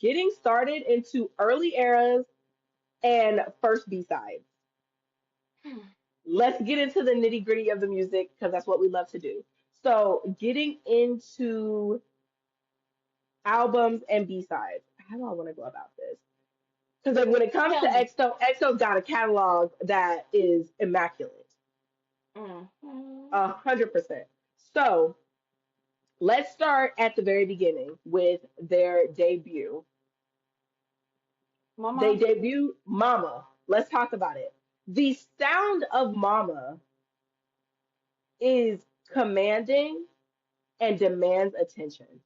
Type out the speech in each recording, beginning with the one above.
getting started into early eras and first B-sides. Let's get into the nitty gritty of the music because that's what we love to do. So, getting into albums and B-sides. How do I want to go about this? Because like, when it comes to Tell me. EXO, EXO's got a catalog that is immaculate, Mm-hmm. 100%. So let's start at the very beginning with their debut. They Mama. debut Mama. Let's talk about it. The sound of Mama is commanding and demands attention.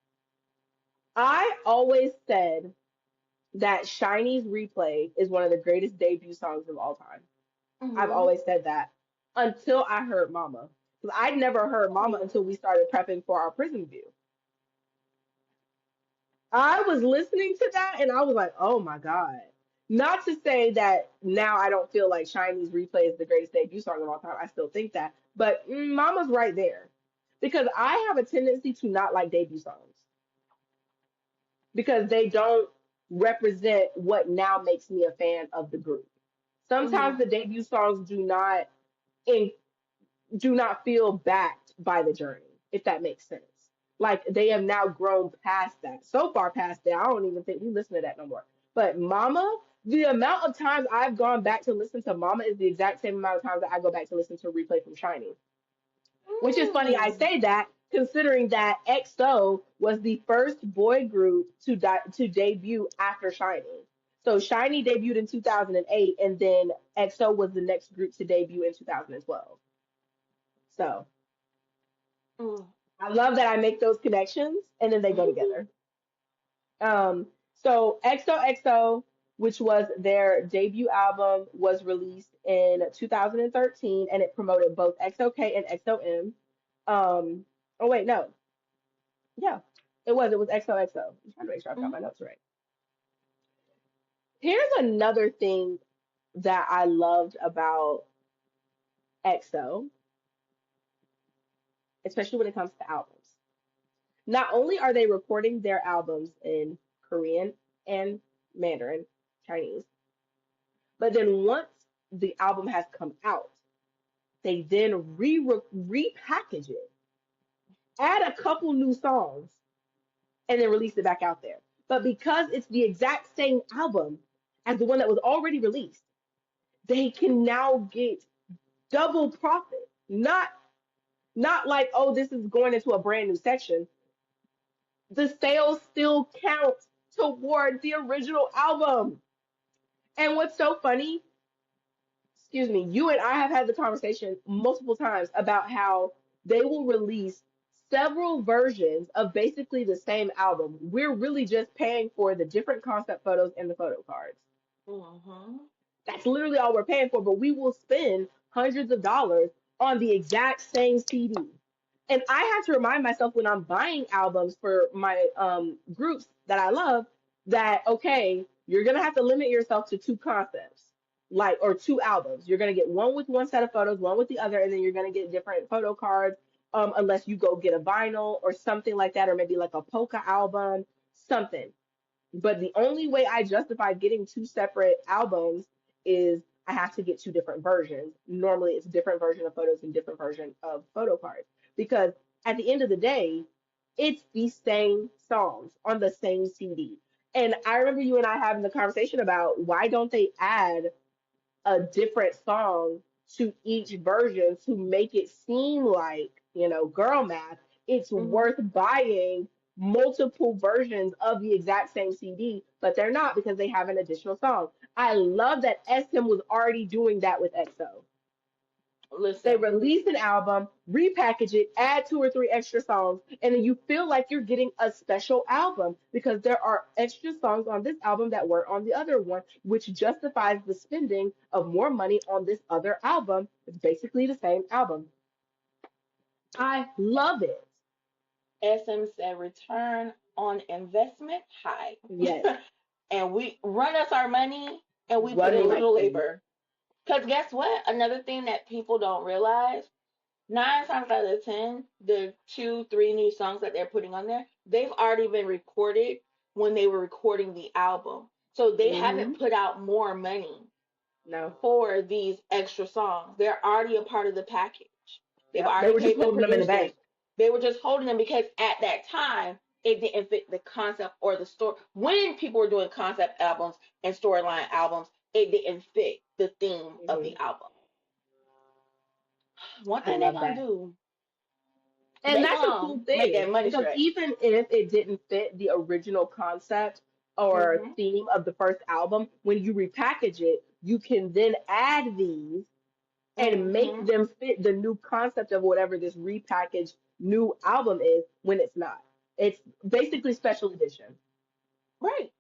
I always said that Shiny's Replay is one of the greatest debut songs of all time. I've Mm-hmm. always said that until I heard Mama. Because I'd never heard Mama until we started prepping for our Prism View. I was listening to that and I was like, oh my God. Not to say that now I don't feel like Shiny's Replay is the greatest debut song of all time. I still think that. But Mama's right there. Because I have a tendency to not like debut songs. Because they don't represent what now makes me a fan of the group. Sometimes Mm-hmm. the debut songs in, do not feel backed by the journey, if that makes sense. Like they have now grown past that, so far past that, I don't even think we listen to that no more. But Mama, the amount of times I've gone back to listen to Mama is the exact same amount of times that I go back to listen to Replay from Shiny. Which is funny I Mm. say that considering that EXO was the first boy group to debut after Shiny. So Shiny debuted in 2008 and then EXO was the next group to debut in 2012. So Mm. I love that I make those connections and then they go together. So XOXO, which was their debut album, was released in 2013 and it promoted both XOK and XOM. Oh wait, no. Yeah, it was. It was XOXO. I'm trying to make sure I've got my Mm-hmm. notes right. Here's another thing that I loved about EXO, especially when it comes to albums. Not only are they recording their albums in Korean and Mandarin, Chinese, but then once the album has come out, they then repackage it, add a couple new songs, and then release it back out there. But because it's the exact same album as the one that was already released, they can now get double profit. Not like, oh, this is going into a brand new section. The sales still count toward the original album. And what's so funny, excuse me, you and I have had the conversation multiple times about how they will release several versions of basically the same album. We're really just paying for the different concept photos and the photo cards. Mm-hmm. That's literally all we're paying for, but we will spend hundreds of dollars on the exact same CD. And I have to remind myself when I'm buying albums for my groups that I love that, okay, you're going to have to limit yourself to two concepts, like, or two albums. You're going to get one with one set of photos, one with the other, and then you're going to get different photo cards, unless you go get a vinyl or something like that, or maybe like a polka album, something. But the only way I justify getting two separate albums is I have to get two different versions. Normally, it's a different version of photos and different version of photo cards. Because at the end of the day, it's the same songs on the same CD. And I remember you and I having the conversation about why don't they add a different song to each version to make it seem like, girl math, it's Mm-hmm. worth buying multiple versions of the exact same CD, but they're not because they have an additional song. I love that SM was already doing that with EXO. They Listen. release an album, repackage it, add two or three extra songs, and then you feel like you're getting a special album because there are extra songs on this album that weren't on the other one, which justifies the spending of more money on this other album. It's basically the same album. I love it. SM said return on investment high. Yes, And we run us our money and we put running in like little crazy. labor. Because guess what? Another thing that people don't realize, 9 times out of 10, the two, three new songs that they're putting on there, they've already been recorded when they were recording the album. So they haven't Hmm. put out more money No. for these extra songs. They're already a part of the package. They've Yep. They already were just paid the holding them in the producers. bank. They were just holding them because at that time it didn't fit the concept or the story. When people were doing concept albums and storyline albums, it didn't fit the theme of Hmm. the album. One I thing they love gonna that. do, And they that's a cool gonna make thing that money because stretch. even if it didn't fit the original concept or Mhm. theme of the first album, when you repackage it, you can then add these and make Mhm. them fit the new concept of whatever this repackaged new album is when it's not. It's basically special edition. Right.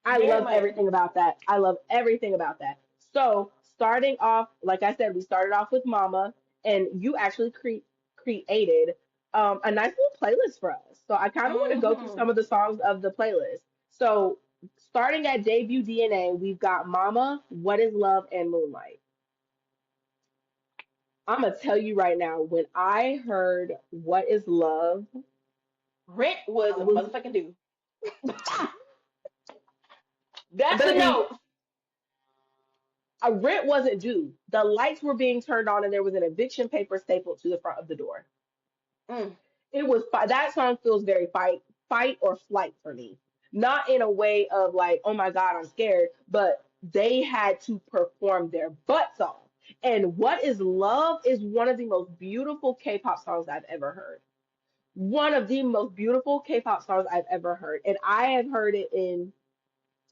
I Very love much. everything about that. I love everything about that. So, starting off, like I said, we started off with Mama, and you actually created a nice little playlist for us. So, I kind of want to go through Mhm. some of the songs of the playlist. So, starting at debut DNA, we've got Mama, What Is Love, and Moonlight. I'm gonna tell you right now, when I heard What Is Love, Rent was I a was, motherfucking do. That's the baby, note. a rent wasn't due. The lights were being turned on, and there was an eviction paper stapled to the front of the door. Mm. It was that song feels very fight or flight for me. Not in a way of like, oh my god, I'm scared, but they had to perform their butts off. And What Is Love is one of the most beautiful K-pop songs I've ever heard. One of the most beautiful K-pop songs I've ever heard, and I have heard it in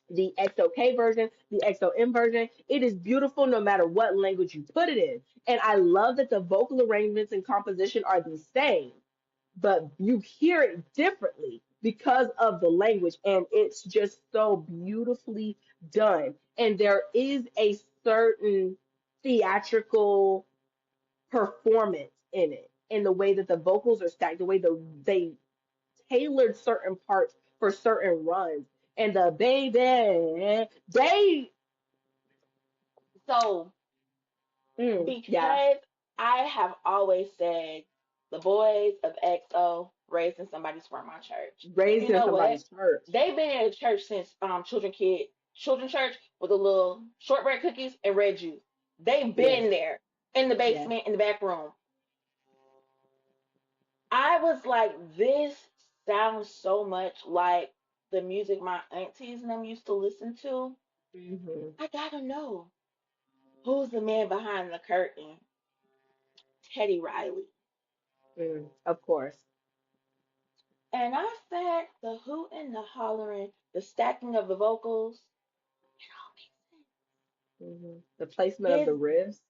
the XOK version, the XOM version. It is beautiful no matter what language you put it in. And I love that the vocal arrangements and composition are the same, but you hear it differently because of the language. And it's just so beautifully done. And there is a certain theatrical performance in it, in the way that the vocals are stacked, the way they tailored certain parts for certain runs. And the baby, they, So yeah, because I have always said the boys of EXO raised in somebody's grandma church. raised You in know what? somebody's church. They've been in a church since children church with the little shortbread cookies and red juice. They've Yes, been there in the yes. basement in the back room. I was like, this sounds so much like the music my aunties and them used to listen to. Hmm. I gotta know who's the man behind the curtain. Teddy Riley. Of course. And I said the hooting, the hollering, the stacking of the vocals, it all makes The placement of the sense. His ribs,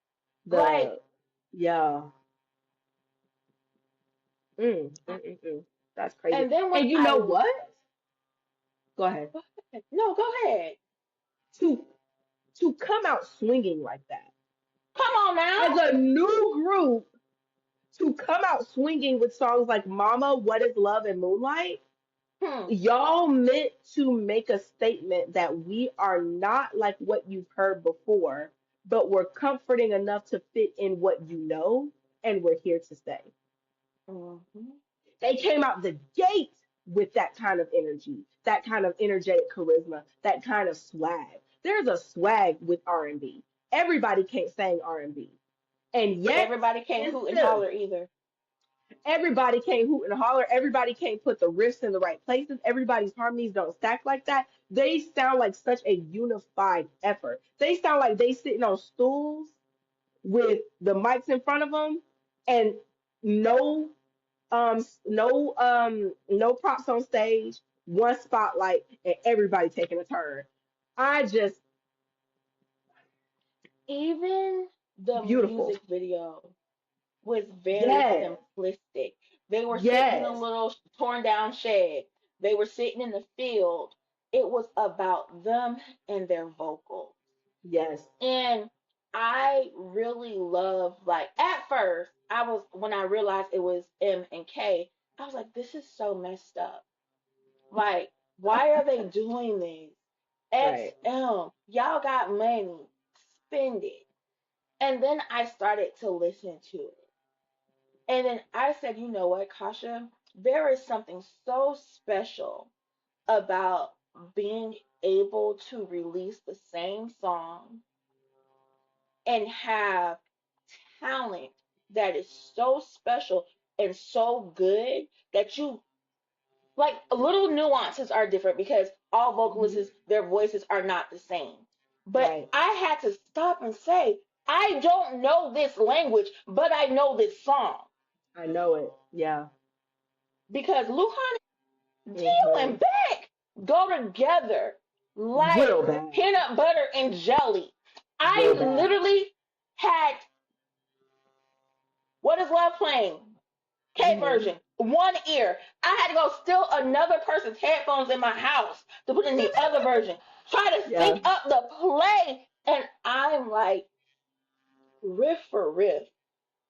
like, the, yeah. Mm, mm, mm, mm. That's crazy. and then when And you I know what? Go ahead. go ahead. No, go ahead. To to come out swinging like that Come on now. as a new group, to come out swinging with songs like Mama, What Is Love, and Moonlight. Hmm. Y'all meant to make a statement that we are not like what you've heard before, but we're comforting enough to fit in what you know, and we're here to stay. Hmm. They came out the gate with that kind of energy, that kind of energetic charisma, that kind of swag. There's a swag with R&B. Everybody can't sing R&B. And But yet, everybody can't and hoot and still, holler either. everybody can't hoot and holler. Everybody can't put the riffs in the right places. Everybody's harmonies don't stack like that. They sound like such a unified effort. They sound like they sitting on stools with the mics in front of them and no no props on stage, one spotlight, and everybody taking a turn. I just Even the beautiful. music video was very Yes, simplistic. They were sitting in a yes, little torn down shed. They were sitting in the field. It was about them and their vocals. yes. And I really love, like, at first, I was, when I realized it was M and K, I was like, this is so messed up. Like, why are they doing this? Right. XM, y'all got money, spend it. And then I started to listen to it. And then I said, you know what, Kasha? There is something so special about being able to release the same song and have talent that is so special and so good that you like little nuances are different because all Hmm. vocalists their voices are not the same. But Right. I had to stop and say, I don't know this language, but I know this song I know it. Yeah. because Luhan and Dio Hmm. and Beck go together like Real bad. peanut butter and jelly. I Real bad. literally had What is Love playing? K Hmm. version, one ear. I had to go steal another person's headphones in my house to put in the other version. Try to Yeah. sync up the play. And I'm like, riff for riff,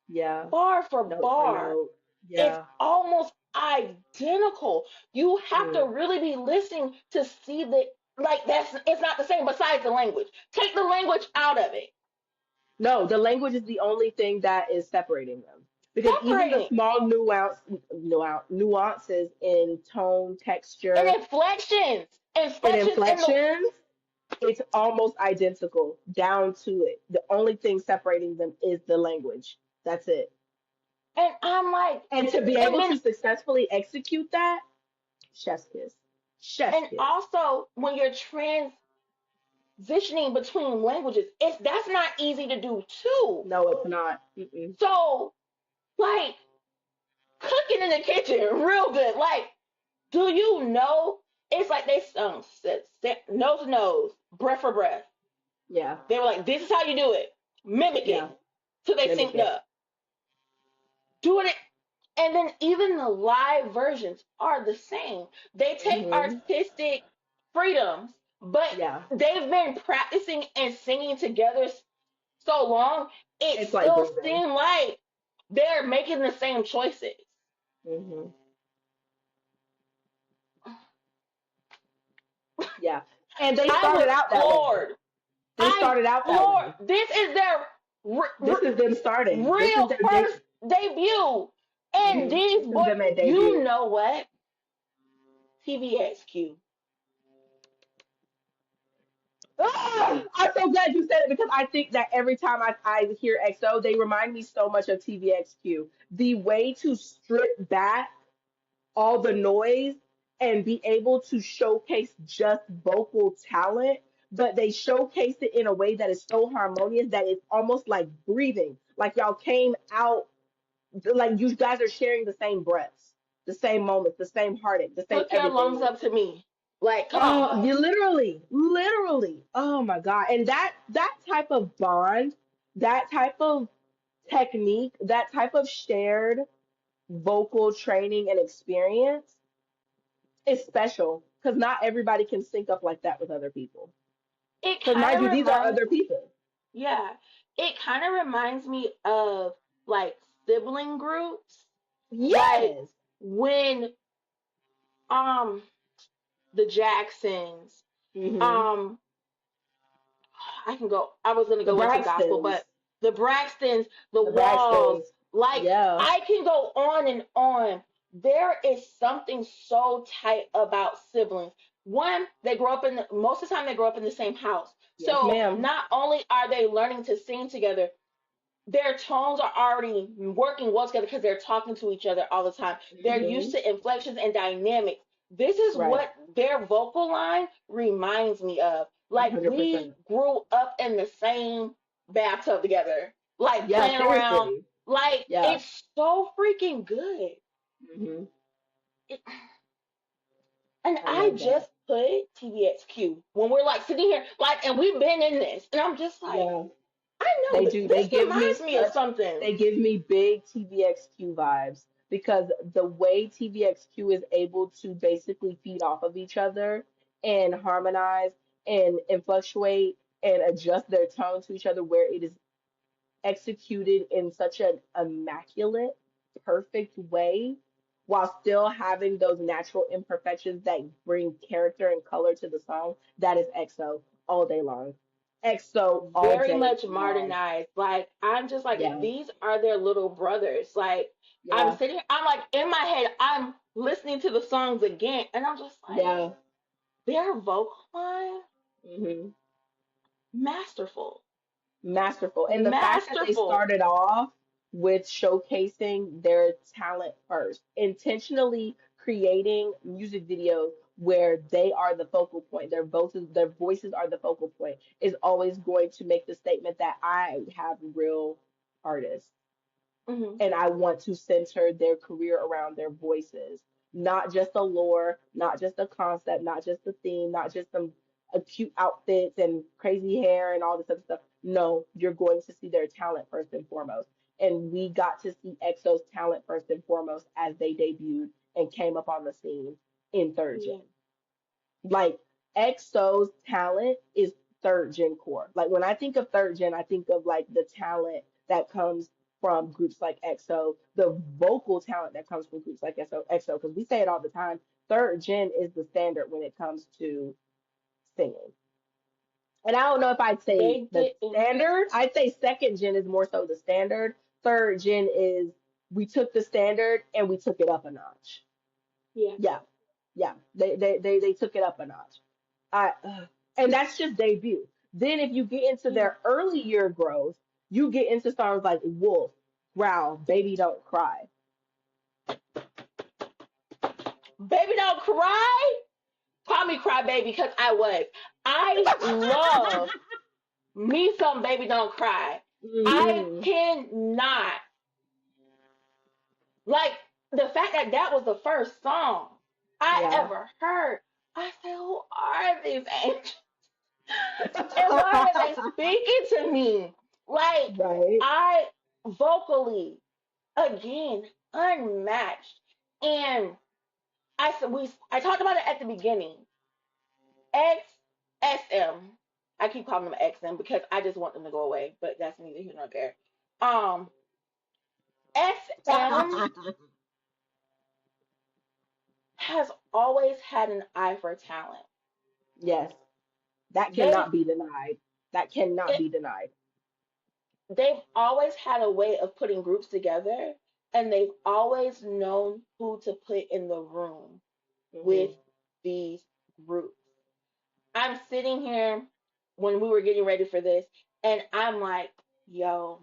Yeah. bar for Note for bar. note. It's Yeah. almost identical. You have to Mm. really be listening to see the like that's it's not the same besides the language. Take the language out of it. No, the language is the only thing that is separating them. Because even the Separating. small nuances in tone, And texture, inflections. and Inflections in the inflections, it's almost identical down to it. The only thing separating them is the language. That's it. and I'm like And to be and able then to successfully execute that, chef's kiss. Chef's and kiss. also when you're transitioning between languages, it's that's not easy to do too. No, it's not. Mm-mm. So like cooking in the kitchen real good. Like, do you know it's like they nose to nose, breath for breath. Yeah. They were like, this is how you do it. Mimic Yeah. it till they Mimic synced it. up. Doing it and then even the live versions are the same. They take Hmm. artistic freedoms, but Yeah. they've been practicing and singing together so long, it It's like still breathing. seemed like they're making the same choices. Hmm. Yeah. And they I started was out that way. floored. They I'm started out that floored. way. This is their This is them starting. This is real their first debut. And hmm these This is boys, them at you debut. know what? TVXQ. Ah, I'm so glad you said it because I think that every time I hear XO, they remind me so much of TVXQ. The way to strip back all the noise and be able to showcase just vocal talent, but they showcase it in a way that is so harmonious that it's almost like breathing. Like y'all came out, like you guys are sharing the same breaths, the same moments, the same heartache, the same Hook your lungs everything. up to me. Like, come on. Oh, you literally. Oh my God. And that type of bond, that type of technique, that type of shared vocal training and experience is special because not everybody can sync up like that with other people. It Because kind mind you, of these are reminds, other people. yeah, it kind of reminds me of like sibling groups. Like Yes. when um the Jacksons, Hmm. um I can go. I was gonna The go into gospel, Braxtons. but the Braxtons, the The Walls, Braxtons. like Yeah. I can go on and on. There is something so tight about siblings. One, they grow up in most of the time they grow up in the same house. Yes, So ma'am. not only are they learning to sing together, their tones are already working well together because they're talking to each other all the time. They're used Hmm. to inflections and dynamics. This is Right. what their vocal line reminds me of. Like we 100%. grew up in the same bathtub together, like Yeah, playing around. seriously. Like Yeah. it's so freaking good. Hmm. It- and I I love that. just put TVXQ when we're like sitting here, like, and we've been in this, and I'm just like, Yeah. I know They do. They this give me reminds me of such, something. they give me big TVXQ vibes because the way TVXQ is able to basically feed off of each other and harmonize and fluctuate and adjust their tone to each other where it is executed in such an immaculate, perfect way while still having those natural imperfections that bring character and color to the song. That is EXO all day long. EXO all Very day much long. modernized. Like I'm just like Yeah. these are their little brothers. Like I'm Yeah. sitting, I'm like in my head, I'm listening to the songs again, and I'm just like, Yeah. Their vocal line, Hmm. masterful. Masterful. And the fact that they Masterful. started off with showcasing their talent first, intentionally creating music videos where they are the focal point, their voices are the focal point, is always going to make the statement that I have real artists Hmm. and I want to center their career around their voices, not just the lore, not just the concept, not just the theme, not just some cute outfits and crazy hair and all this other stuff. No, you're going to see their talent first and foremost. And we got to see EXO's talent first and foremost as they debuted and came up on the scene in third Yeah. gen. Like EXO's talent is third gen core. Like when I think of third gen, I think of like the talent that comes from groups like EXO, the vocal talent that comes from groups like EXO, because we say it all the time. Third gen is the standard when it comes to singing. And I don't know if I'd say They the didn't. standard. I'd say second gen is more so the standard. Third gen is we took the standard and we took it up a notch. Yeah. Yeah, yeah. They took it up a notch. And that's just debut. Then if you get into Yeah. their early year growth, you get into songs like Wolf, Growl, Baby Don't Cry. Baby don't cry. Call me cry baby because I was. I love me some baby don't cry. I Hmm. cannot like the fact that that was the first song I Yeah. ever heard. I said, who are these angels? And why are they speaking to me? Like Right. I vocally again unmatched. And I talked about it at the beginning. XSM. I keep calling them XM because I just want them to go away, but that's neither here nor there. Um, SM has always had an eye for talent. Yes. That They've cannot be denied. That cannot it, be denied. they've always had a way of putting groups together, and they've always known who to put in the room Hmm. with these groups. I'm sitting here when we were getting ready for this, and I'm like, yo,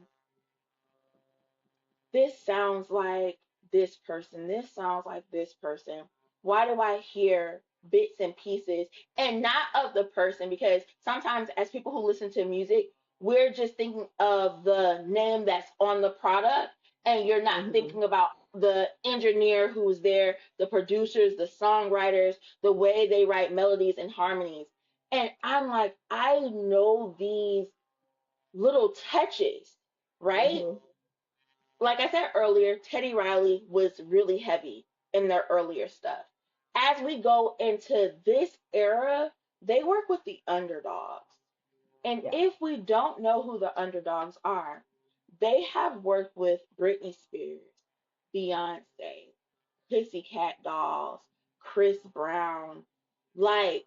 this sounds like this person, this sounds like this person. Why do I hear bits and pieces and not of the person? Because sometimes, as people who listen to music, we're just thinking of the name that's on the product, and you're not Hmm. thinking about the engineer who's there, the producers, the songwriters, the way they write melodies and harmonies. And I'm like, I know these little touches, right? Hmm. Like I said earlier, Teddy Riley was really heavy in their earlier stuff. As we go into this era, they work with the underdogs. And Yeah. if we don't know who the underdogs are, they have worked with Britney Spears, Beyonce, Pussycat Dolls, Chris Brown. Like,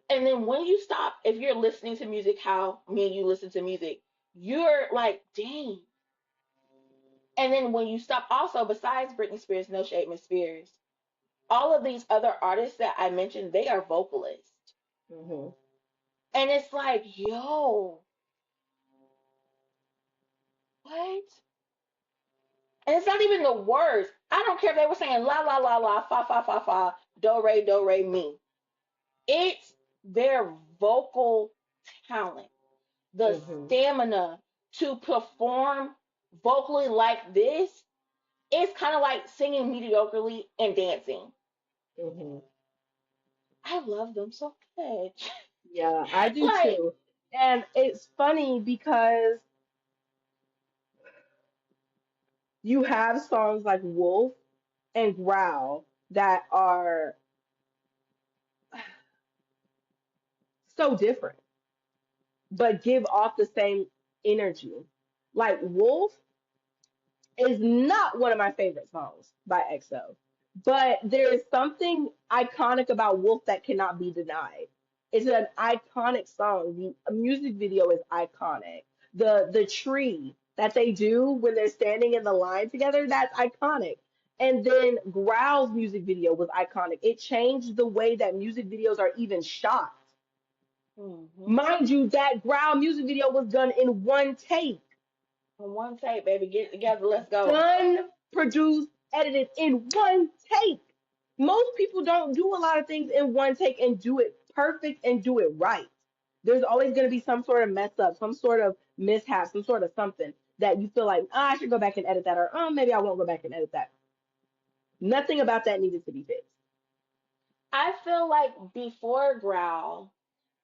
and then when you stop, if you're listening to music, how me and you listen to music, you're like, dang, and then when you stop, also besides Britney Spears, No Shade, Miss Spears, all of these other artists that I mentioned, they are vocalists, Hmm. and it's like, yo, what? And it's not even the words. I don't care if they were saying la la la la, fa fa fa fa, do re mi. It's their vocal talent, the Hmm. stamina to perform vocally like this. It's kind of like singing mediocrely and dancing. Hmm. I love them so much. Yeah, I do Like, too. And it's funny because you have songs like Wolf and Growl that are so different, but give off the same energy. Like Wolf is not one of my favorite songs by EXO, but there is something iconic about Wolf that cannot be denied. It's an iconic song. The music video is iconic. The tree that they do when they're standing in the line together, that's iconic. And then Growl's music video was iconic. It changed the way that music videos are even shot. Hmm. Mind you, that Growl music video was done in one take. On one tape, baby, get it together. Let's go. Done, produced, edited in one take. Most people don't do a lot of things in one take and do it perfect and do it right. There's always going to be some sort of mess up, some sort of mishap, some sort of something that you feel like, I should go back and edit that, or maybe I won't go back and edit that. Nothing about that needed to be fixed. I feel like before Growl,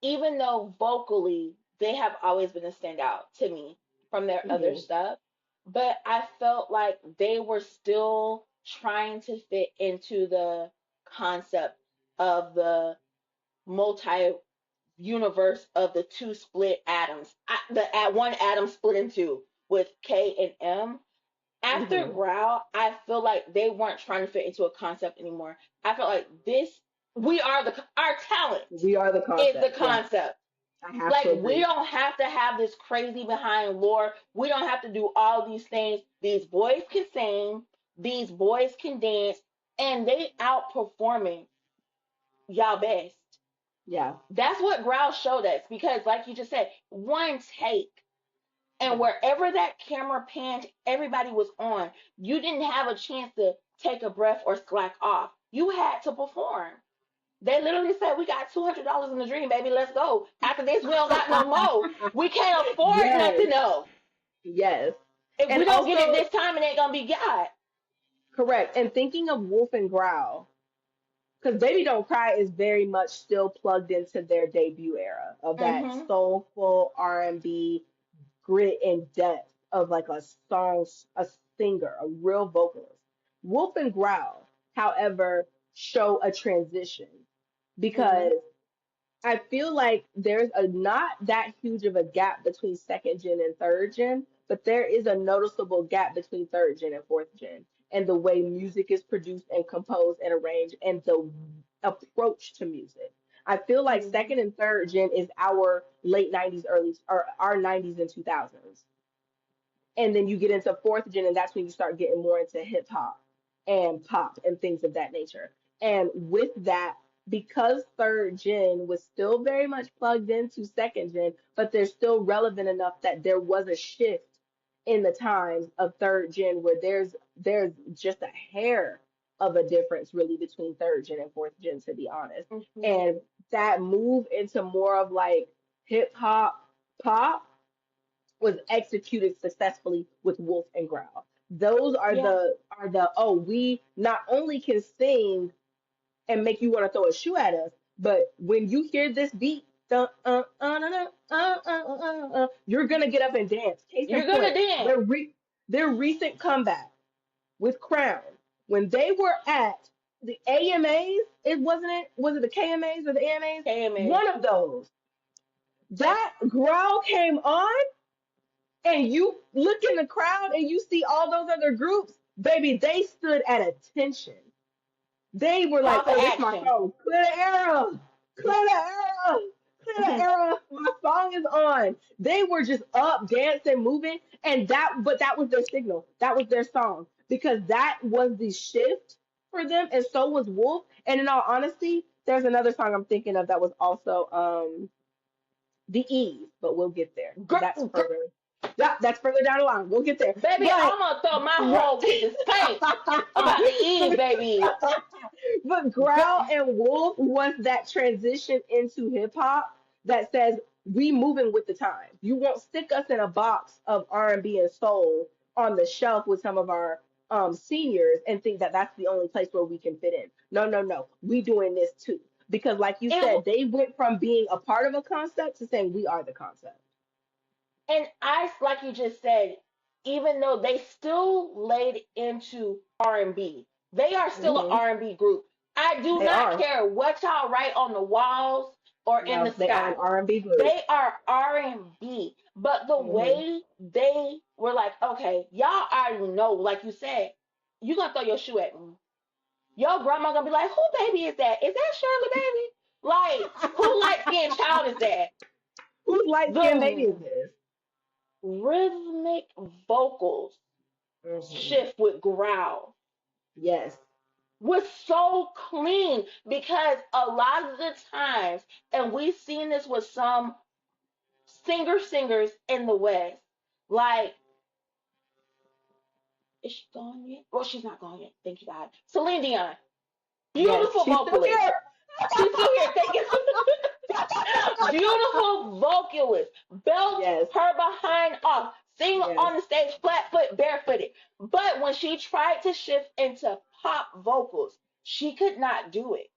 even though vocally they have always been a standout to me from their other Hmm. stuff, but I felt like they were still trying to fit into the concept of the multi universe of the two split atoms. The at one atom split into with K and M. After Hmm. Growl, I feel like they weren't trying to fit into a concept anymore. I felt like this, we are our talent We are the is the concept. Yeah, concept. I have to Like we agree. don't have to have this crazy behind lore. We don't have to do all these things. These boys can sing, these boys can dance, and they outperforming y'all best. Yeah, That's what Growl showed us because, like you just said, one take. And yeah. wherever that camera panned, everybody was on. You didn't have a chance to take a breath or slack off. You had to perform. They literally said, "We got $200 in the dream, baby. Let's go. After this, we don't got no more. We can't afford Yes, nothing else. yes. If And we don't get it also, this time, it ain't gonna be God." correct. And thinking of Wolf and Growl, because Baby Don't Cry is very much still plugged into their debut era of that Mm-hmm. soulful R&B grit and depth of like a song, a singer, a real vocalist. Wolf and Growl, however, show a transition Mm-hmm. because I feel like there's a not that huge of a gap between second gen and third gen, but there is a noticeable gap between third gen and fourth gen, and the way music is produced and composed and arranged and the approach to music. I feel like Mm-hmm. second and third gen is our late 90s, early or our 90s and 2000s, and then you get into fourth gen, and that's when you start getting more into hip hop and pop and things of that nature. And with that, because third gen was still very much plugged into second gen, but they're still relevant enough that there was a shift in the times of third gen where there's just a hair of a difference really between third gen and fourth gen, to be honest. Mm-hmm. And that move into more of like hip hop pop was executed successfully with Wolf and Growl. Those Yeah. are the oh, we not only can sing and make you want to throw a shoe at us, but when you hear this beat, you're gonna get up and dance. Case in You're gonna point, dance. their recent comeback with Crown when they were at the AMAs. It wasn't it was it the KMAs or the AMAs? KMA. One of those. That Growl came on and you look in the crowd and you see all those other groups, baby, they stood at attention. They were like, Call to oh, this is my action. song. Clear the era. Clear the era. Clear the era. My song is on. They were just up, dancing, moving. And but that was their signal. That was their song. Because that was the shift for them. And so was Wolf. And in all honesty, there's another song I'm thinking of that was also the E's, but we'll get there. That's Girl, girl, further. Yeah, that's further down the line. We'll get there. baby, But I'm gonna throw my whole get to stink about the E's, baby. but Growl and Wolf was that transition into hip hop that says we moving with the times. You won't stick us in a box of R&B and soul on the shelf with some of our seniors and think that that's the only place where we can fit in. No, no, no. We doing this too. Because like you It said, they went from being a part of a concept to saying we are the concept. and I like you just said, even though they still laid into R&B, they are still an Hmm. R&B group. I do They not are. care what y'all write on the walls or in No, the they are an sky. R&B group. They are R&B, but the Hmm. way they were like, okay, y'all already know, like you said, you gonna throw your shoe at me. Your grandma gonna be like, who baby is that? Is that Shirley baby? Like, who light skinned child is that? Whose light skinned baby is The this? rhythmic vocals Hmm. shift with growl. Yes. was so clean because a lot of the times, and we've seen this with some singers in the West, like, is she gone yet? Well, she's not gone yet. Thank you, God. Celine Dion, Yes. beautiful She's still vocalist. here. She's still here. Thank you. Beautiful vocalist. Belt Yes. her behind off. Sing Yes. on the stage flat foot, barefooted. But when she tried to shift into pop vocals, she could not do it.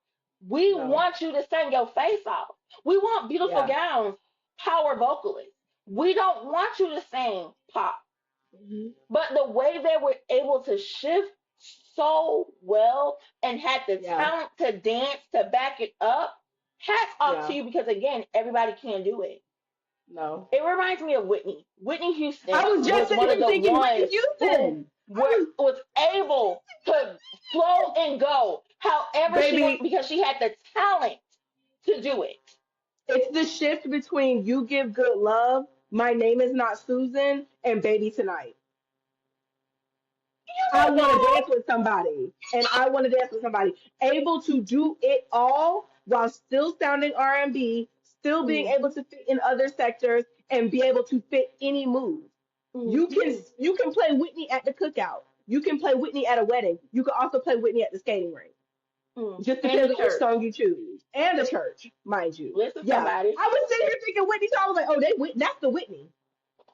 We No. want you to sing your face off. We want beautiful Yeah. gowns, power vocalists. We don't want you to sing pop. Hmm. But the way they were able to shift so well and had the Yeah. talent to dance to back it up, hats off to Yeah. you because again, everybody can't do it. No. It reminds me of Whitney. Whitney Houston I was just was one of the thinking Whitney ones who Houston. I was able to flow and go was, however she wants baby, because she had the talent to do it. it's the shift between You Give Good Love, My Name Is Not Susan, and Baby Tonight. You I don't want to dance know. with somebody, and I want to dance with somebody. Able to do it all while still sounding R&B, still being able Mm-hmm, to fit in other sectors, and be able to fit any move. mm-hmm, You can play Whitney at the cookout. You can play Whitney at a wedding. You can also play Whitney at the skating rink. Just And the depends on which church. song you choose, and the church, mind you. Listen, Yeah, somebody. I was sitting here thinking Whitney, so I was like, oh, that's the Whitney.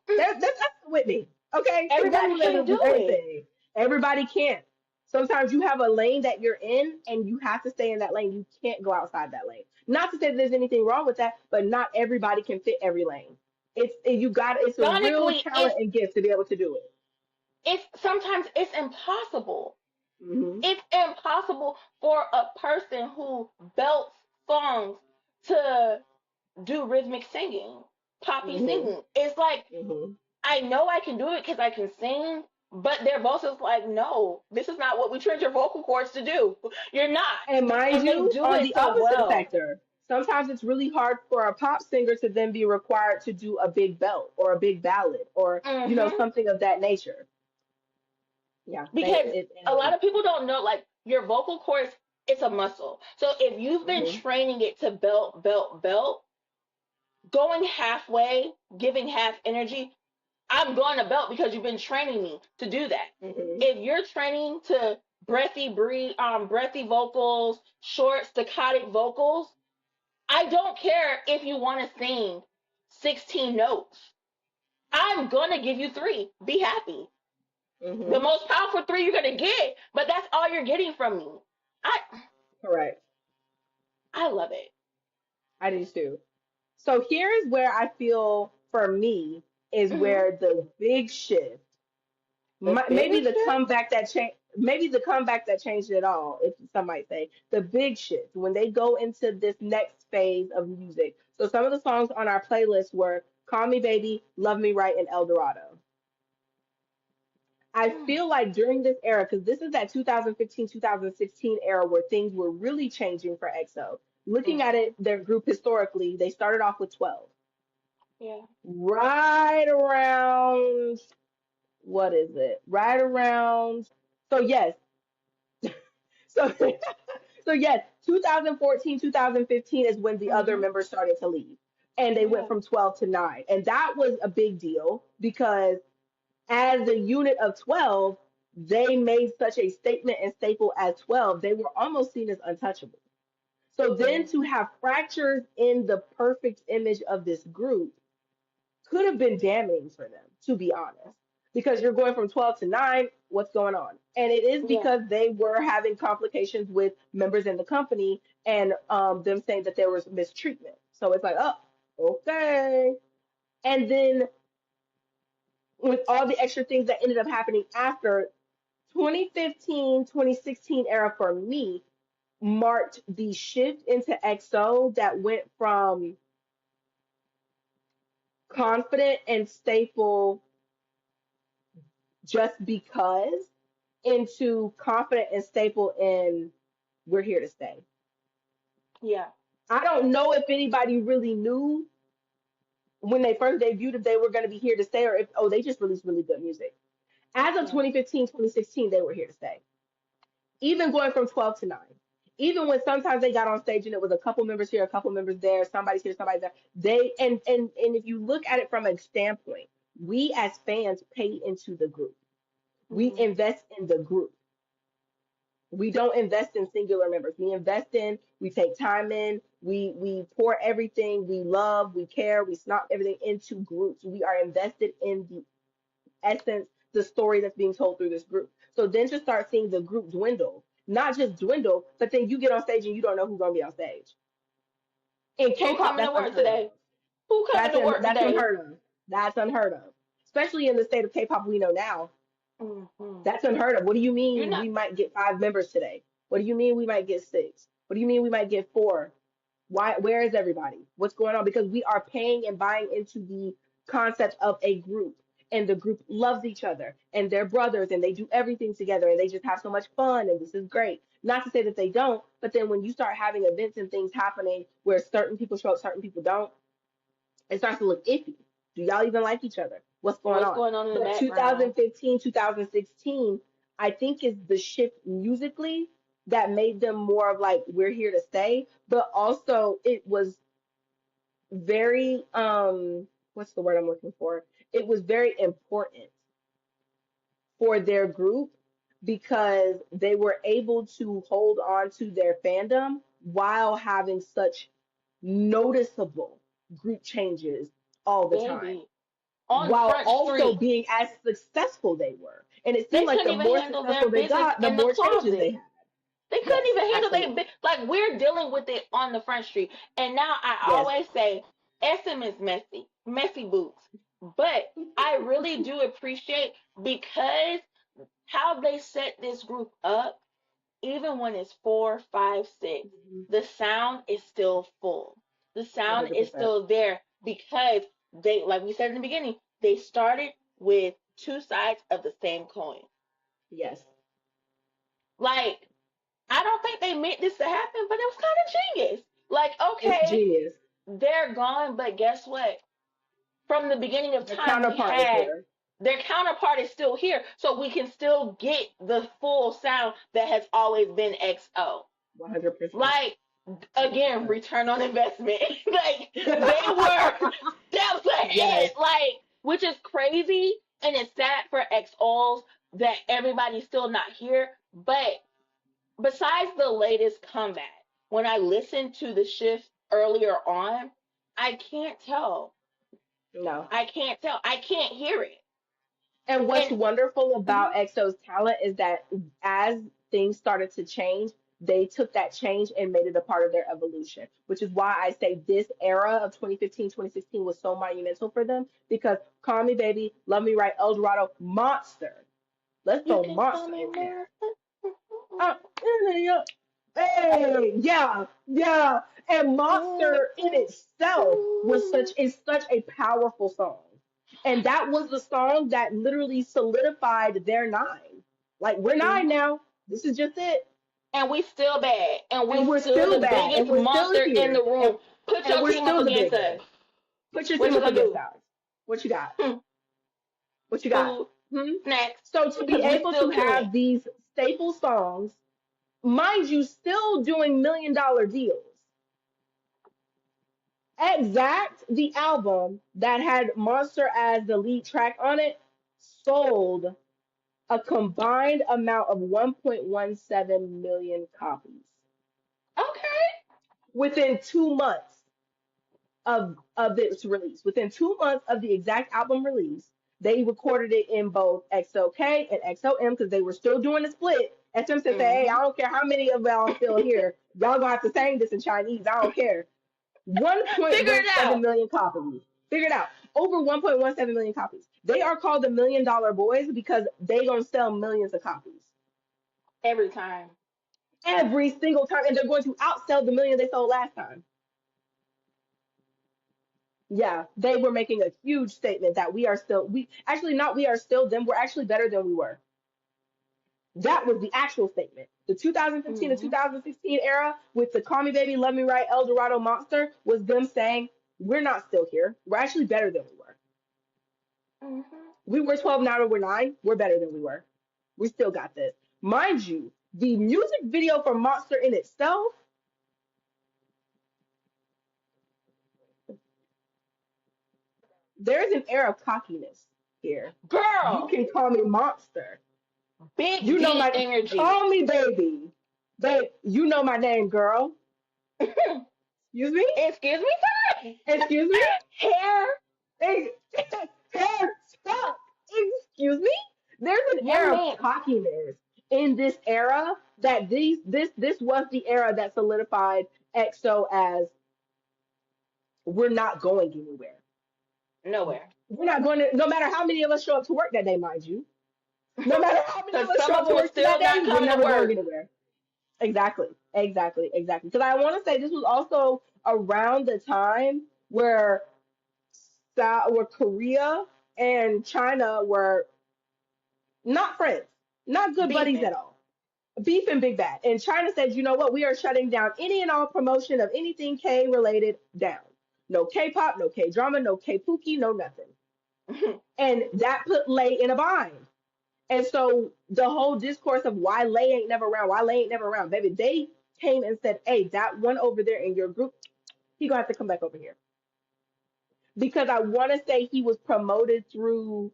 That's the Whitney. Okay, Everybody exactly what can't able to do do it. everything. Everybody can't. Sometimes you have a lane that you're in, and you have to stay in that lane. You can't go outside that lane. Not to say that there's anything wrong with that, but not everybody can fit every lane. You got it's a real Sonically, talent and gift to be able to do it. it's sometimes it's impossible. Hmm. It's impossible for a person who belts songs to do rhythmic singing, poppy Hmm. singing. It's like Hmm. I know I can do it because I can sing, but their voice is like, no, this is not what we trained your vocal cords to do. You're not, And mind and they you, do on it the so opposite well. sector, sometimes it's really hard for a pop singer to then be required to do a big belt or a big ballad or, Hmm. something of that nature. Yeah, Because a lot and of people don't know, like your vocal cords, it's a muscle. So if you've been hmm. training it to belt, going halfway, giving half energy, I'm going to belt because you've been training me to do that. Hmm. If you're training to breathy vocals, short staccato vocals, I don't care if you want to sing 16 notes. I'm gonna give you three. Be happy. The Hmm. most powerful three you're gonna get, but that's all you're getting from me. I Correct. I love it. I do too. So here's where I feel for me is Hmm. where the big shift, The maybe big the shift. comeback that changed, maybe the comeback that changed it all, if some might say, the big shift when they go into this next phase of music. So some of the songs on our playlist were "Call Me Baby," "Love Me Right," and "El Dorado." I Mm, feel like during this era, because this is that 2015, 2016 era where things were really changing for EXO. Looking at mm-hmm. it, their group historically, they started off with 12. Yeah. Right around, what is it? Right around, so yes, so so yes, 2014, 2015 is when the other Hmm. members started to leave. And they went Yeah. from 12 to 9. And that was a big deal because as a unit of 12, they made such a statement and staple as 12, they were almost seen as untouchable. So then to Hmm. have fractures in the perfect image of this group could have been damning for them, to be honest. Because you're going from 12 to 9, what's going on? And it is Yeah. because they were having complications with members in the company and them saying that there was mistreatment. So it's like, oh, okay. And then with all the extra things that ended up happening after 2015, 2016 era for me marked the shift into EXO that went from confident and staple just because into confident and staple in we're here to stay. Yeah. I don't know if anybody really knew when they first debuted if they were going to be here to stay or if, oh, they just released really good music. As of Yeah. 2015, 2016, they were here to stay. even going from 12 to 9. Even when sometimes they got on stage and it was a couple members here, a couple members there, somebody's here, somebody's there. They and if you look at it from a standpoint, we as fans pay into the group. We Mhm. invest in the group. We don't invest in singular members. We invest in, we take time in, we pour everything we love, we care, we snap everything into groups. We are invested in the essence, the story that's being told through this group. So then to start seeing the group dwindle, not just dwindle, but then you get on stage and you don't know who's gonna be on stage. In Who K-pop, coming to that's work unheard of. today? Who coming to work That's today? unheard of. That's unheard of. Especially in the state of K-pop we know now. Mhm. That's unheard of. What do you You're mean not we might get 5 members today? What do you mean we might get six? What do you mean we might get four? Why? Where is everybody? What's going on? Because we are paying and buying into the concept of a group, and the group loves each other, and they're brothers, and they do everything together, and they just have so much fun, and this is great. Not to say that they don't, but then when you start having events and things happening where certain people show up, certain people don't, it starts to look iffy. Do y'all even like each other? What's going what's on? going on in the But background. 2015, 2016, I think is the shift musically that made them more of like we're here to stay, but also it was very what's the word I'm looking for? It was very important for their group because they were able to hold on to their fandom while having such noticeable group changes all the time, Baby. On while Front also Street. being as successful they were. And it They seemed like couldn't the even more handle their successful they business got, the in the more changes they closet. had. They couldn't Yes, even handle absolutely. like we're dealing with it on the Front Street. And now I Yes. always say SM is messy, messy boots. But I really do appreciate because how they set this group up, even when it's four, five, six, Mhm. the sound is still full. The sound is 100%. still there because they, like we said in the beginning, they started with two sides of the same coin. Yes. Like, I don't think they meant this to happen, but it was kind of genius. Like, It's okay, genius. they're gone, but guess what? From the beginning of Their time, we counterpart is had here. their counterpart is still here, so we can still get the full sound that has always been XO. 100%. Like, again, 100%. return on investment. Like, they were steps ahead. Yes. Like, which is crazy, and it's sad for XOs that everybody's still not here. But besides the latest comeback, when I listened to the shift earlier on, I can't tell. No. I can't tell. I can't hear it. And what's And wonderful mhm, about EXO's talent is that as things started to change, they took that change and made it a part of their evolution, which is why I say this era of 2015, 2016 was so monumental for them because Call Me Baby, Love Me Right, El Dorado, Monster. Let's you throw can call Monster me in there. Martha. Uh, Hey, yeah, yeah. And Monster in itself was such a powerful song. And that was the song that literally solidified their nine. Like we're nine Mhm. now. This is just it. And we still bad. And we And we're still still the bad. And biggest we're still monster in here. the room. Put And your we're team up still the against big us. one. Put your What team you up gonna against do? ours. What you got? Hmm. What you got? Food, Hmm? snacks, So to be because we able still to killing have it. these staple songs, mind you, still doing $1 million deals. Exact, the album that had Monster as the lead track on it, sold a combined amount of 1.17 million copies Okay. within 2 months of its release. Within 2 months of the exact album release, they recorded it in both XOK and XOM because they were still doing a split. SM said, "Hey, I Hmm. don't care how many of y'all still here. Y'all gonna have to sing this in Chinese. I don't care." Figure it 1.17 out million copies. Figure it out. Over 1.17 million copies. They are called the $1 million boys because they gonna sell millions of copies every time. every single time, and they're going to outsell the million they sold last time. Yeah, they were making a huge statement that we are still we actually not we are still them. We're actually better than we were. That was the actual statement. The 2015 to Hmm. 2016 era with the Call Me Baby, Love Me Right, El Dorado Monster was them saying we're not still here. We're actually better than we were. Hmm. We were 12, now we're 9. We're better than we were. We still got this. Mind you, The music video for Monster in itself, there's an air of cockiness here. You Girl, can call me Monster. big You know D my energy. call me baby. Babe, you know my name, girl. Excuse me? Excuse me, sir. Excuse me? Hair, Hey, hair stuck. Excuse me? There's an young air of man. cockiness in this era that this was the era that solidified EXO as we're not going anywhere. Nowhere. We're not going to, no matter how many of us show up to work that day, mind you. No matter how many of Because us some show of up to them are work that still day, not we're coming to never going work. anywhere. Exactly, exactly, exactly. Because I want to say this was also around the time where where Korea and China were not friends, not good buddies at Beefing. all. Beef and big bad. And China said, you know what? We are shutting down any and all promotion of anything K related down. No K-pop, no K-drama, no K-pookie, no nothing. And that put Lay in a bind. And so the whole discourse of why Lay ain't never around, why Lay ain't never around, baby, they came and said, hey, that one over there in your group, he gonna have to come back over here. Because I want to say he was promoted through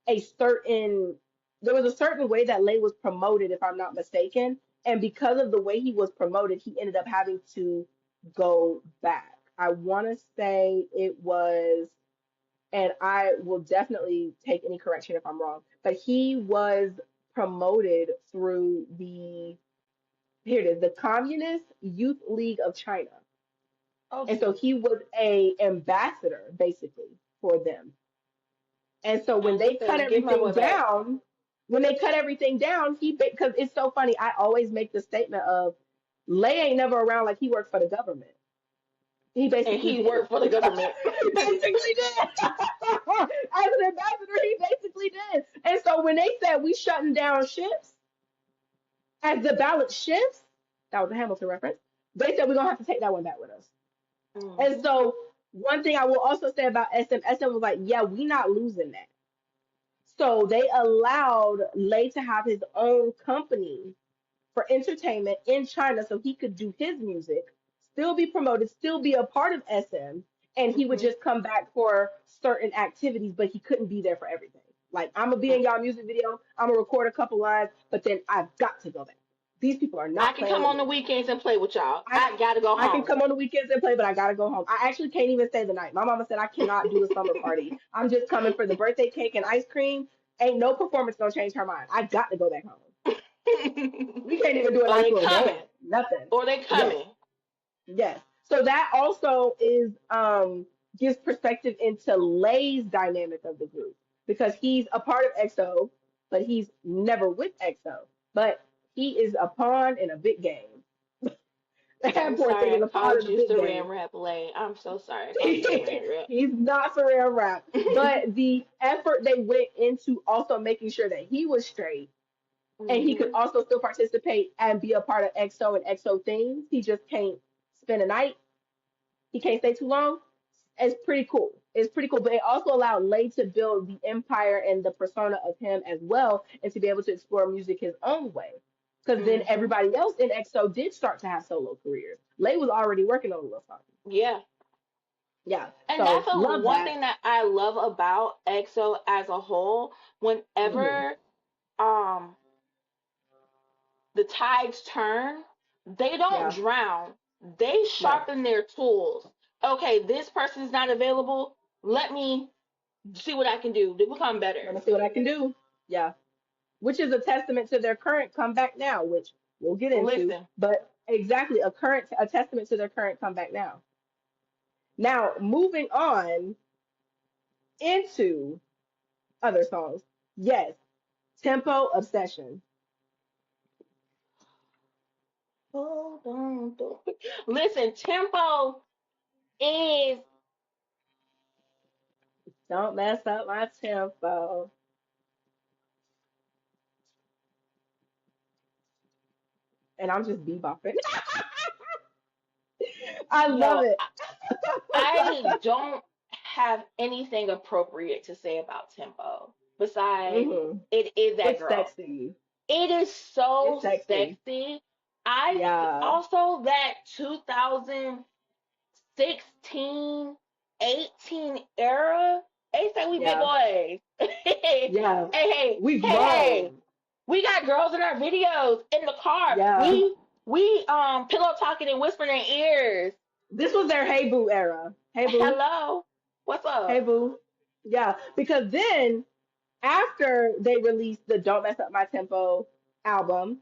a certain, there was a certain way that Lay was promoted, if I'm not mistaken. And because of the way he was promoted, he ended up having to go back. I want to say it was, and I will definitely take any correction if I'm wrong, but he was promoted through the, here it is, the Communist Youth League of China. Oh, And so jeez. he was a ambassador basically for them. And so when And they they cut said, "Give my everything boy back." down, when they cut everything down, he because it's so funny. I always make the statement of Lay ain't never around like he worked for the government. He And basically he did. worked for the government. He basically did. As an ambassador, he basically did. And so when they said we shutting down ships, as the balance shifts, that was a Hamilton reference. They said we're gonna have to take that one back with us. And Hmm. so one thing I will also say about SM was like, yeah, we not losing that. So they allowed Lay to have his own company for entertainment in China so he could do his music, still be promoted, still be a part of SM, and he would Hmm. just come back for certain activities, but he couldn't be there for everything. Like, I'm gonna be in y'all music video, I'm gonna record a couple lines, but then I've got to go back. These people are I not can playing come with on the me. weekends and play with y'all. I I gotta go I can home. come on the weekends and play, but I gotta go home. I actually can't even stay the night. My mama said I cannot do a slumber party. I'm just coming for the birthday cake and ice cream. Ain't no performance gonna change her mind. I got to go back home. We can't even do a Or nice they little coming. dance. Nothing. Or they Yes, coming. yes. So that also is gives perspective into Lay's dynamic of the group because he's a part of EXO, but he's never with EXO. But he is a pawn in a big game. That I'm poor thing sorry is I a pawn called in a you big game. Saran Wrap Lay. I'm so sorry I called you Saran Wrap. He's not Saran wrap. But the effort they went into also making sure that he was straight and he could Hmm. also still participate and be a part of EXO and EXO things. He just can't spend a night. He can't stay too long. It's pretty cool. It's pretty cool. But it also allowed Lay to build the empire and the persona of him as well and to be able to explore music his own way. Because then Hmm. everybody else in EXO did start to have solo careers. Lay was already working on a little something. Yeah. Yeah. And that's So a love one that. thing that I love about EXO as a whole. Hmm. Whenever um the tides turn, they don't Yeah. drown. They No. sharpen their tools. Okay, this person's not available. Let me see what I can do to become Let better. me see what I can do. Yeah. Which is a testament to their current comeback now, which we'll get into. Listen, But exactly a testament to their current comeback now. Now, moving on into other songs. Yes, Tempo Obsession. hold on. Listen, tempo is Don't mess up my tempo. And I'm just bebopping. I love yo. it. I don't have anything appropriate to say about tempo besides Hmm. it is that It's girl. sexy. It is It's so sexy. sexy. I Yeah. also that 2016, 18 era. They say we big Yeah. boys. Hey, Yeah. hey, We hey, hey. grown. We got girls in our videos in the car. Yeah. We pillow talking and whispering in ears. This was their Hey Boo era. Hey Boo. Hello, what's Hey up? Boo. Yeah. Because then after they released the Don't Mess Up My Tempo album,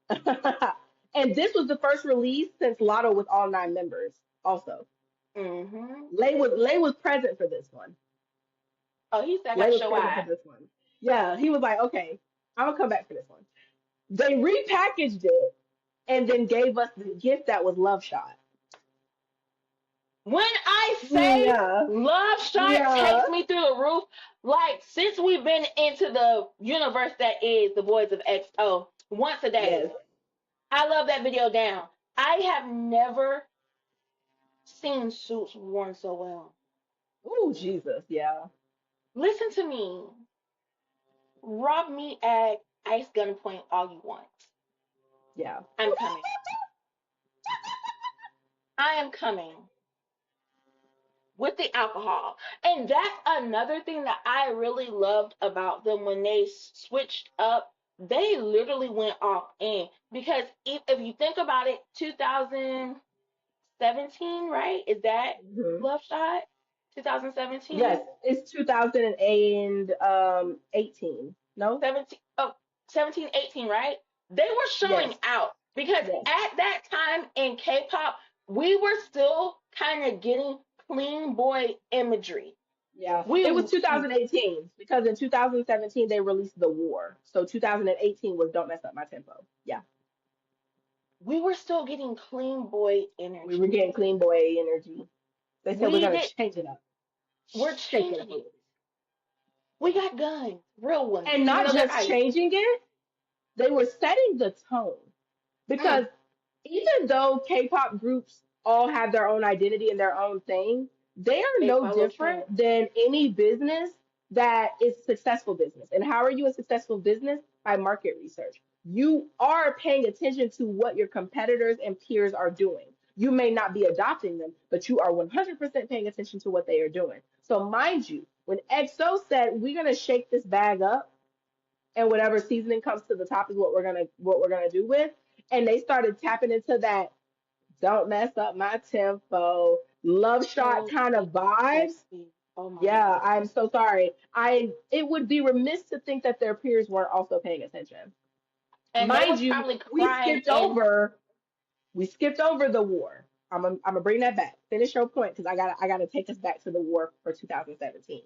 and this was the first release since Lotto with all nine members. Also, Hmm. Lay was present for this one. Oh, he said I Lay got to was show present for why. this one. Yeah, he was like, okay, I'm gonna come back for this one. They repackaged it and then gave us the gift that was Love Shot. When I say Yeah, Love Shot yeah, takes me through the roof, like since we've been into the universe that is the boys of EXO, once a day, yes. I love that video down. I have never seen suits worn so well. Oh Jesus, yeah, Listen to me. Rob me at ice gunpoint all you want. yeah. I'm coming. I am coming with the alcohol. And that's another thing that I really loved about them when they switched up. They literally went off in because if you think about it, 2017, right? Is that Hmm. Love Shot? 2017? Yes, it's 2018. No, 17, oh, 17, 18, right? They were showing yes, out because yes, at that time in K-pop, we were still kind of getting clean boy imagery. yeah. We It was 2018 because in 2017 they released The War. So 2018 was Don't Mess Up My Tempo. Yeah, we were still getting clean boy we were energy. getting clean boy energy. They said we're We gonna did. change it up, We're shake it up changing a it. little bit, We got guns, real ones, and even not though they're just ice. changing it. They were setting the tone because Mm, even though K-pop groups all have their own identity and their own thing, they are they no follow different trends. than any business that is a successful business. And how are you a successful business? By market research. You are paying attention to what your competitors and peers are doing. You may not be adopting them, but you are 100% paying attention to what they are doing. So mind you, when EXO said we're gonna shake this bag up, and whatever seasoning comes to the top is what we're gonna do with. And they started tapping into that don't mess up my tempo, love shot So kind of vibes. sexy. Oh my Yeah, god. I'm so sorry. I it would be remiss to think that their peers weren't also paying attention. And they Mind was you, probably crying we skipped over the war. I'm gonna bring that back. Finish your point because I gotta take us back to the war for 2017.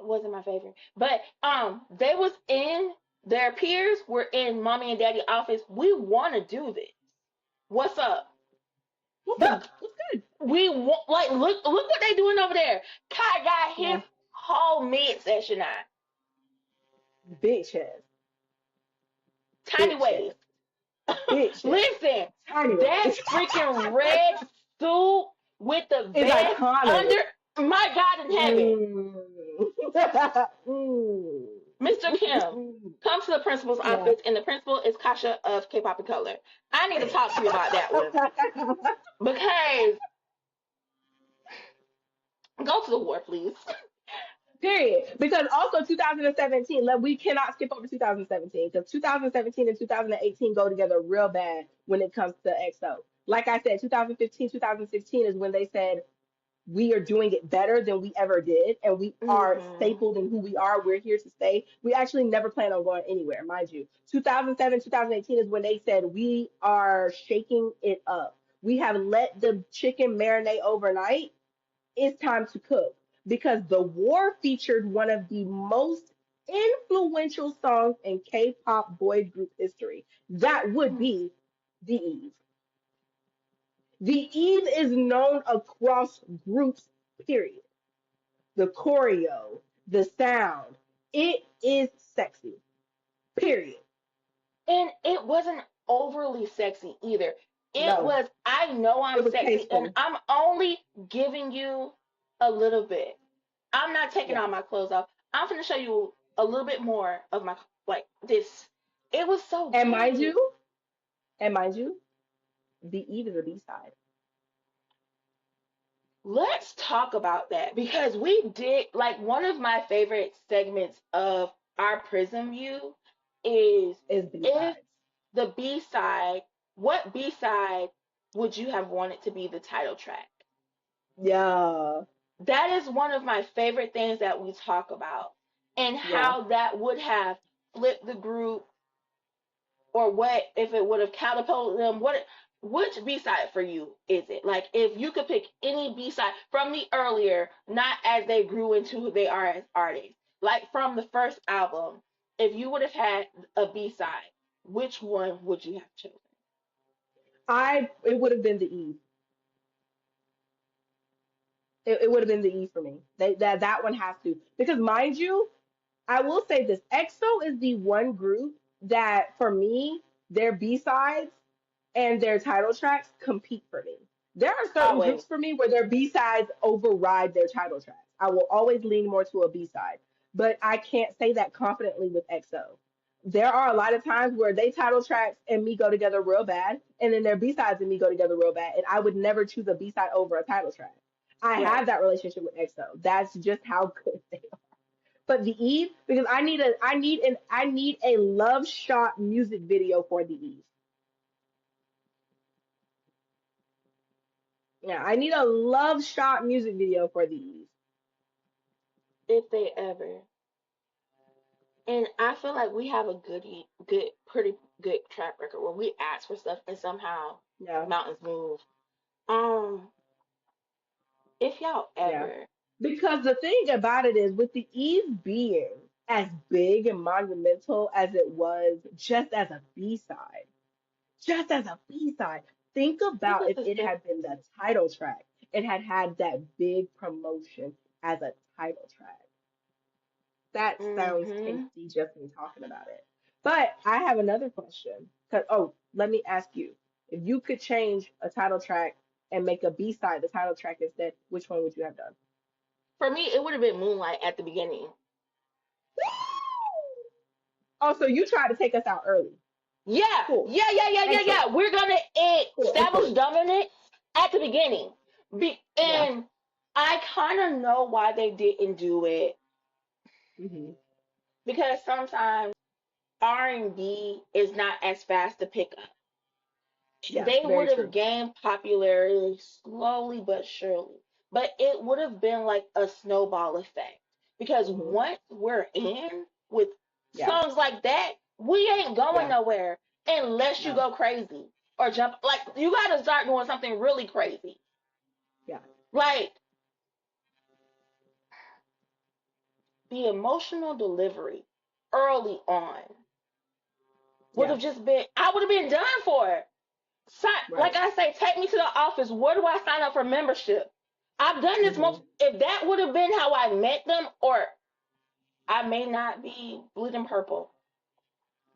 wasn't my favorite. But they was in their peers were in mommy and daddy office. We wanna do this. What's up? What's The up? What's good? we want like look what they doing over there. Kai got his Yeah, whole mid session on. big chest, Tiny big waist. chest, big chest, Listen, tiny that waist. freaking red suit with the It's vest under iconic. my God in heaven. Mm. Mr. Kim Mm. comes to the principal's Yeah. office, and the principal is Kasha of K-pop and Color. I need to talk to you about that one because go to the war, please. Period. Because also 2017, we cannot skip over 2017 because 2017 and 2018 go together real bad when it comes to EXO. Like I said, 2015, 2016 is when they said we are doing it better than we ever did, and we are Hmm. stapled in who we are. We're here to stay. We actually never plan on going anywhere, mind you. 2007, 2018 is when they said we are shaking it up. We have let the chicken marinate overnight. It's time to cook because the war featured one of the most influential songs in K-pop boy group history. That would be the Eve. The Eve is known across groups, period. The choreo, the sound. It is sexy. Period. And it wasn't overly sexy either. It No, was, I know it I'm was sexy, and tasteful. I'm only giving you a little bit. I'm not taking Yeah. all my clothes off. I'm going to show you a little bit more of my, like, this. It was so And mind good. you, and mind you, the Eve is a B-side. Let's talk about that because we did like one of my favorite segments of our Prism View is Is if B-sides. the B side, what B side would you have wanted to be the title track? Yeah, That is one of my favorite things that we talk about and yeah. how that would have flipped the group or what if it would have catapulted them. What which B side for you is it? Like if you could pick any B side from the earlier, not as they grew into who they are as artists, like from the first album, if you would have had a B side, which one would you have chosen? It would have been the Eve. It would have been the Eve for me. That one has to because mind you, I will say this: EXO is the one group that for me their B sides and their title tracks compete for me. There are certain Always. groups for me where their B sides override their title tracks. I will always lean more to a B side, but I can't say that confidently with EXO. There are a lot of times where they title tracks and me go together real bad, and then their B sides and me go together real bad, and I would never choose a B side over a title track. I Right. have that relationship with EXO. That's just how good they are. But the Eve, because I need a love shot music video for the Eve. Yeah, I need a love shot music video for these. If they ever. And I feel like we have a pretty good track record where we ask for stuff and somehow Yeah, mountains move. Um, if y'all yeah. ever, Because the thing about it is, with the Eve being as big and monumental as it was, just as a B side, think it about was if a it sip. had been the title track. It had had that big promotion as a title track. That sounds Mm-hmm. tasty just in talking about it. But I have another question. Let me ask you. If you could change a title track and make a B side the title track instead, which one would you have done? For me, it would have been Moonlight at the beginning. Oh, so you tried to take us out early. Yeah, Cool. yeah, yeah, yeah, yeah, Excellent. yeah. We're gonna Cool. establish Excellent. dominance at the beginning. Yeah. And I kind of know why they didn't do it Hmm. because sometimes R&B is not as fast to pick up. Yeah. They Very would have true. gained popularity slowly but surely. But it would have been like a snowball effect. Because Hmm. once we're in with Yeah. songs like that, we ain't going Yeah. nowhere unless you No. go crazy or jump. Like, you got to start doing something really crazy. Yeah. Like, the emotional delivery early on would Yeah. have just been, I would have been done for it. Like Right. I say, take me to the office. Where do I sign up for membership? I've done this Hmm. most. If that would have been how I met them, or I may not be bleeding purple.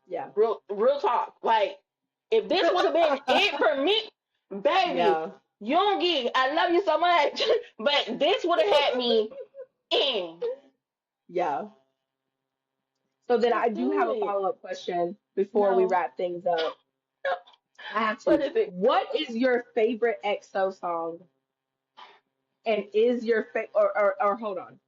Yeah. Real talk. Like if this would have been it for me, baby, Yeah. Yoongi, I love you so much, but this would have had me in. Yeah. So then I Let's do do have a it. follow-up question before we No, wrap things up. no. I have What to. is it? What is your favorite EXO song? And is your or hold on.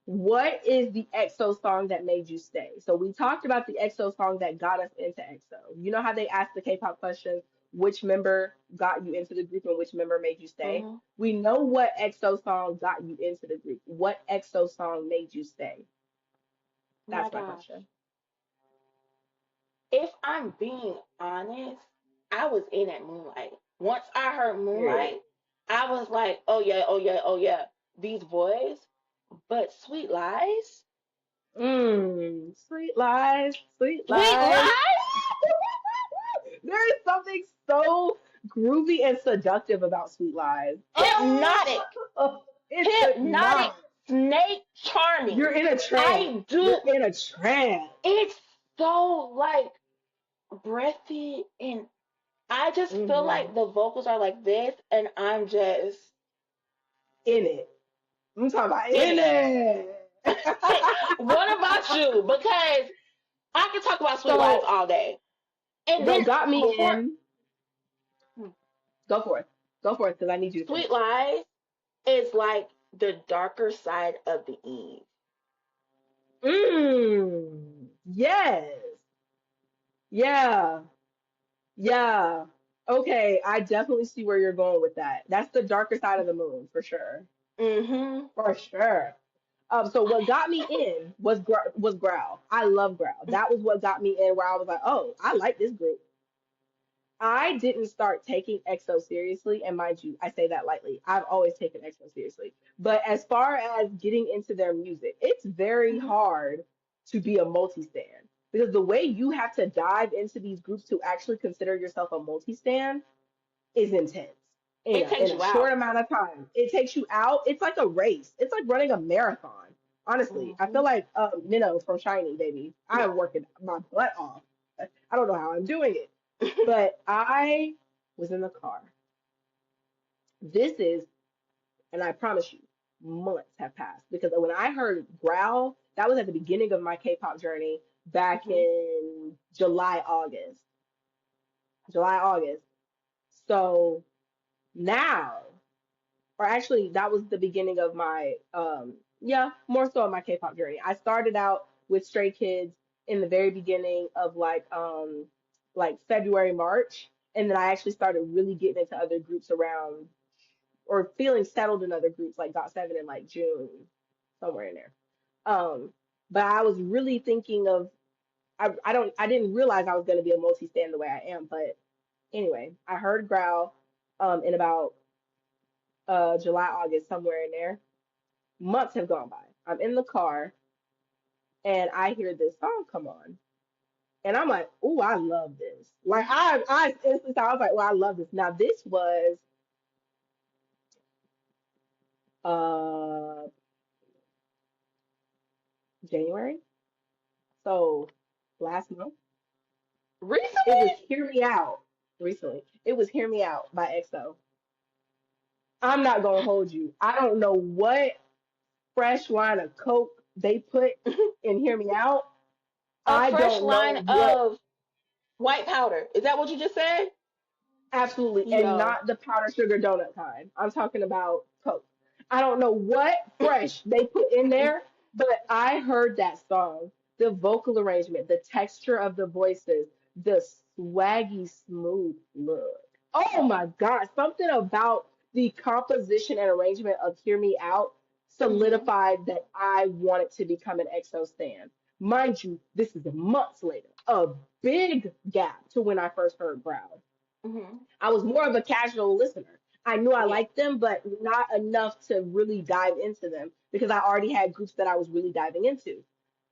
What is the EXO song that made you stay? So we talked about the EXO song that got us into EXO. You know how they asked the K-pop questions, which member got you into the group and which member made you stay? Hmm. We know what EXO song got you into the group. What EXO song made you stay? My That's my gosh. question. If I'm being honest, I was in at Moonlight. Once I heard Period. Moonlight, I was like, oh yeah, oh yeah, oh yeah. These boys, but Sweet Lies? Sweet lies, sweet Sweet lies. Lies? There is something so groovy and seductive about Sweet Lies. Hypnotic. Oh, it's Hypnotic. hypnotic. Snake You're charming. in a trance. I You're do. in a trance. It's so like breathy and I just feel Hmm. like the vocals are like this and I'm just In it. I'm talking about in in it. it. What about you? Because I can talk about Sweet Lies So all day. And then what got me before in, go for it. Go for it, because I need you to Sweet finish. Lies is like the darker side of the Eve. Yes. Yeah. Yeah. Okay, I definitely see where you're going with that. That's the darker side of the moon, for sure. Mm-hmm. For sure. So what got me in was Growl. I love Growl. That was what got me in, where I was like, oh, I like this group. I didn't start taking EXO seriously, and mind you, I say that lightly. I've always taken EXO seriously. But as far as getting into their music, it's very Mm-hmm. hard to be a multi-stan, because the way you have to dive into these groups to actually consider yourself a multi-stan is intense. It In takes a you short out. amount of time, it takes you out. It's like a race. It's like running a marathon. Honestly, I feel Mm-hmm. like Minnow from Shiny, baby. I'm working my butt off. I don't know how I'm doing it, but I was in the car. This is, and I promise you, months have passed, because when I heard Growl, that was at the beginning of my K-pop journey back Mm-hmm. in July, August. July, August. So now, or actually that was the beginning of my yeah, more so of my K-pop journey. I started out with Stray Kids in the very beginning of like February, March, and then I actually started really getting into other groups around, or feeling settled in other groups like Got7 in like June, somewhere in there. Um but I was really thinking of, I didn't realize I was going to be a multi-stand the way I am, but anyway, I heard Growl in about July, August, somewhere in there. Months have gone by. I'm in the car and I hear this song come on. And I'm like, "Ooh, I love this." Like I instantly thought, I was like, "Well, I love this." Now this was uh January. So last month. It was Recently? Hear Me Out recently. It was Hear Me Out by EXO. I'm not gonna hold you. I don't know what fresh line of Coke they put in Hear Me Out. A I fresh don't know line what. of white powder. Is that what you just said? Absolutely, and Yo. not the powdered sugar donut kind. I'm talking about Coke. I don't know what fresh they put in there, but I heard that song, the vocal arrangement, the texture of the voices, the swaggy, smooth look. Oh my God, something about the composition and arrangement of Hear Me Out Mm-hmm. solidified that I wanted to become an EXO stan. Mind you, this is months later, a big gap to when I first heard Growl. Mm-hmm. I was more of a casual listener. I knew I Yeah. liked them, but not enough to really dive into them, because I already had groups that I was really diving into.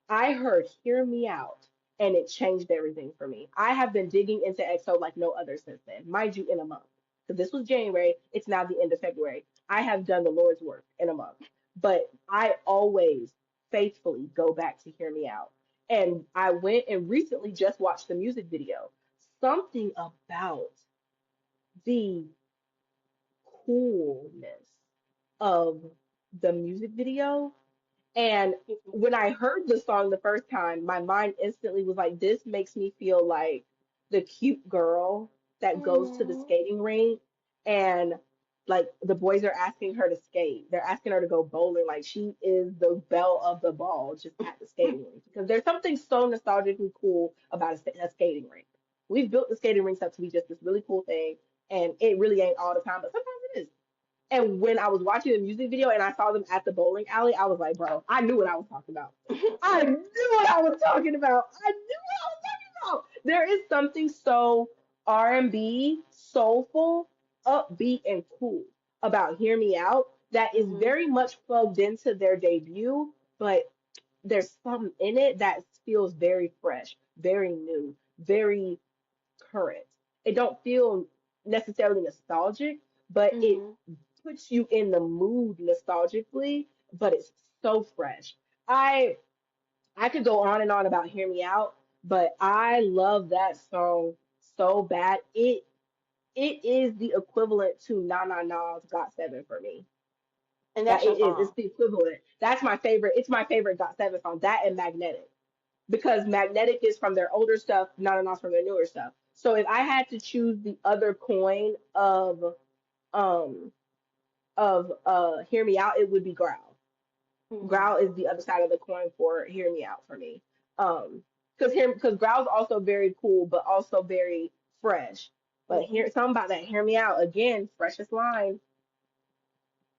I heard Hear Me Out, and it changed everything for me. I have been digging into EXO like no other since then, mind you, in a month. So this was January, it's now the end of February. I have done the Lord's work in a month, but I always faithfully go back to Hear Me Out. And I went and recently just watched the music video. Something about the coolness of the music video. And when I heard the song the first time, my mind instantly was like, this makes me feel like the cute girl that goes to the Mm-hmm. skating rink, and like the boys are asking her to skate. They're asking her to go bowling. Like she is the belle of the ball just at the skating rink. Because there's something so nostalgically cool about a skating rink. We've built the skating rinks up to be just this really cool thing, and it really ain't all the time, but sometimes it is. And when I was watching the music video and I saw them at the bowling alley, I was like, bro, I knew what I was talking about. I knew what I was talking about. I knew what I was talking about. There is something so R&B, soulful, upbeat, and cool about Hear Me Out that is Mm-hmm. very much plugged into their debut, but there's something in it that feels very fresh, very new, very current. It don't feel necessarily nostalgic, but it Mm-hmm. puts you in the mood nostalgically, but it's so fresh. I I could go on and on about Hear Me Out, but I love that song so bad. It is the equivalent to Na Na Na's Got 7 for me. And That that's your it is. It's song. the equivalent. That's my favorite. It's my favorite Got 7 song. That and Magnetic. because Magnetic is from their older stuff, Not from their newer stuff. So if I had to choose the other coin um Hear Me Out, it would be Growl. Mhm. Growl is the other side of the coin for Hear Me Out for me. Because Growl's also very cool, but also very fresh. But Mhm. something about that Hear Me Out again, freshest line.